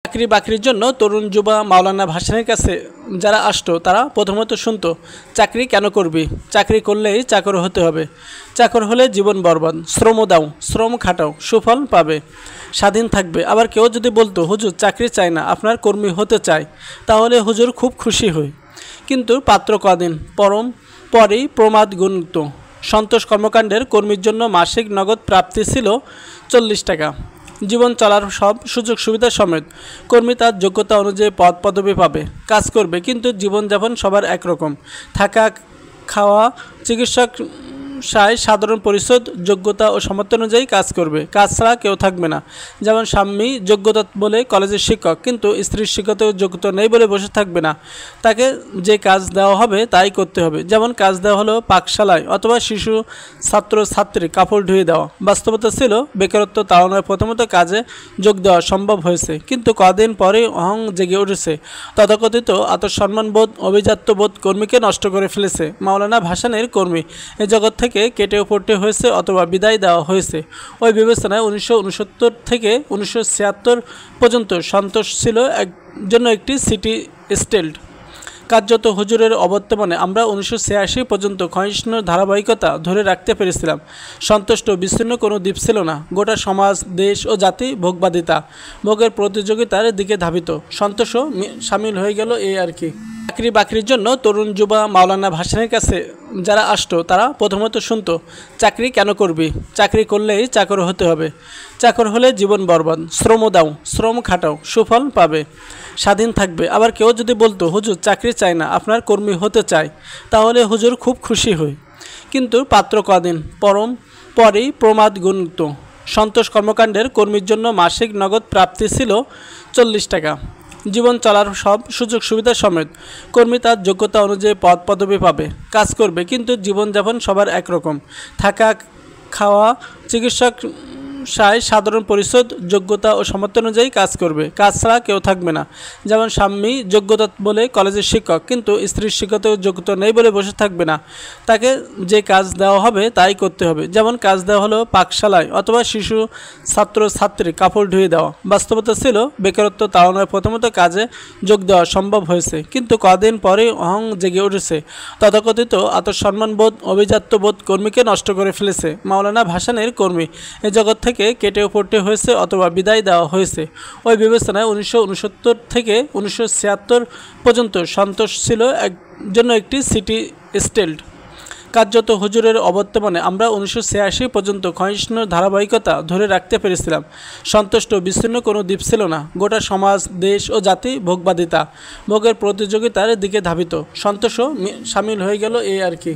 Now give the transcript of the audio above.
চাকরি বাকরির জন্য তরুণ যুবা মাওলানা ভাসানীর কাছে যারা আসতো তারা প্রথমত শুনতো, চাকরি কেন করবি? চাকরি করলেই চাকর হতে হবে। চাকর হলে জীবন বরবাদ। শ্রম দাও, শ্রম খাটাও, সুফল পাবে, স্বাধীন থাকবে। আবার কেউ যদি বলতো, হুজুর চাকরি চাই না, আপনার কর্মী হতে চাই, তাহলে হুজুর খুব খুশি হই। কিন্তু পাত্র কদিন পরেই প্রমাদ গুণিত। সন্তোষ কর্মকাণ্ডের কর্মীর জন্য মাসিক নগদ প্রাপ্তি ছিল 40 টাকা। জীবন চলার সব সুযোগ সুবিধা সমেত। কর্মী তার যোগ্যতা অনুযায়ী পদ পদবি পাবে, কাজ করবে, কিন্তু জীবনযাপন সবার একরকম। থাকা, খাওয়া, চিকিৎসক সাধারণ পরিষদ, যোগ্যতা ও সামর্থ্য অনুযায়ী কাজ করবে। কাজ ছাড়া কেউ থাকবে না। যেমন স্বামী যোগ্যতা বলে কলেজের শিক্ষক, কিন্তু স্ত্রীর শিক্ষত যোগ্যতা নেই বলে বসে থাকবে না। তাকে যে কাজ দেওয়া হবে তাই করতে হবে। যেমন কাজ দেওয়া হলো পাকশালায় অথবা শিশু ছাত্র ছাত্রী কাপড় ধুয়ে দেওয়া। বাস্তবতা ছিল বেকারত্ব তাড়ানোর প্রথমত কাজে যোগ দেওয়া সম্ভব হয়েছে, কিন্তু কদিন পরেই অহং জেগে উঠেছে। তথাকথিত আত্মসম্মানবোধ, অভিজাত্যবোধ কর্মীকে নষ্ট করে ফেলেছে। মাওলানা ভাসানীর কর্মী এ জগৎ থেকে কেটে পড়তে হয়েছে অথবা বিদায় দেওয়া হয়েছে। ওই বিবেচনায় 1969 থেকে 1976 পর্যন্ত সন্তোষ ছিল জন্য একটি সিটি স্টেট। কার্যত হুজুরের অবর্তমানে আমরা 1986 পর্যন্ত ক্ষয়িষ্ণু ধারাবাহিকতা ধরে রাখতে পেরেছিলাম। সন্তুষ্ট বিচ্ছিন্ন কোনো দ্বীপ ছিল না। গোটা সমাজ, দেশ ও জাতি ভোগবাদিতা, ভোগের প্রতিযোগিতার দিকে ধাবিত। সন্তোষও সামিল হয়ে গেল এই আর কি। চাকরি বাকরির জন্য তরুণ যুবা মাওলানা ভাসানীর কাছে যারা আসতো তারা প্রথমত শুনতো, চাকরি কেন করবি? চাকরি করলেই চাকর হতে হবে। চাকর হলে জীবন বরবাদ। শ্রম দাও, শ্রম খাটাও, সুফল পাবে, স্বাধীন থাকবে। আবার কেউ যদি বলতো, হুজুর চাকরি চাই না, আপনার কর্মী হতে চাই, তাহলে হুজুর খুব খুশি হই। কিন্তু পাত্র কদিন পরেই প্রমাদ গুণিত। সন্তোষ কর্মকাণ্ডের কর্মীর জন্য মাসিক নগদ প্রাপ্তি ছিল 40 টাকা। জীবন চলার সব সুযোগ সুবিধা সমেত। কর্মী তার যোগ্যতা অনুযায়ী পদ পদবি পাবে, কাজ করবে, কিন্তু জীবনযাপন সবার একরকম। থাকা, খাওয়া, চিকিৎসক সাধারণ পরিষদ, যোগ্যতা ও সামর্থ্য অনুযায়ী কাজ করবে। কাজ ছাড়া কেউ থাকবে না। যেমন স্বামী যোগ্যতা বলে কলেজের শিক্ষক, কিন্তু স্ত্রীর শিক্ষত যোগ্যতা নেই বলে বসে থাকবে না। তাকে যে কাজ দেওয়া হবে তাই করতে হবে। যেমন কাজ দেওয়া হলো পাকশালায় অথবা শিশু ছাত্র ছাত্রী কাপড় ধুয়ে দেওয়া। বাস্তবতা ছিল বেকারত্ব তাড়ানোর প্রথমত কাজে যোগ দেওয়া সম্ভব হয়েছে, কিন্তু কদিন পরেই অহং জেগে উঠেছে। তথাকথিত আত্মসম্মানবোধ, অভিজাত্যবোধ কর্মীকে নষ্ট করে ফেলেছে। মাওলানা ভাসানীর কর্মী এ জগৎ থেকে কেটে পড়তে হয়েছে অথবা বিদায় দেওয়া হয়েছে। ওই বিবেচনায় 1969 থেকে 1976 পর্যন্ত সন্তোষ ছিল জন্য একটি সিটি স্টেট। কার্যত হুজুরের অবর্তমানে আমরা 1986 পর্যন্ত ক্ষয়িষ্ণু ধারাবাহিকতা ধরে রাখতে পেরেছিলাম। সন্তুষ্ট বিচ্ছিন্ন কোনো দ্বীপ ছিল না। গোটা সমাজ, দেশ ও জাতি ভোগবাদিতা, ভোগের প্রতিযোগিতার দিকে ধাবিত। সন্তোষও সামিল হয়ে গেল এই আর কি।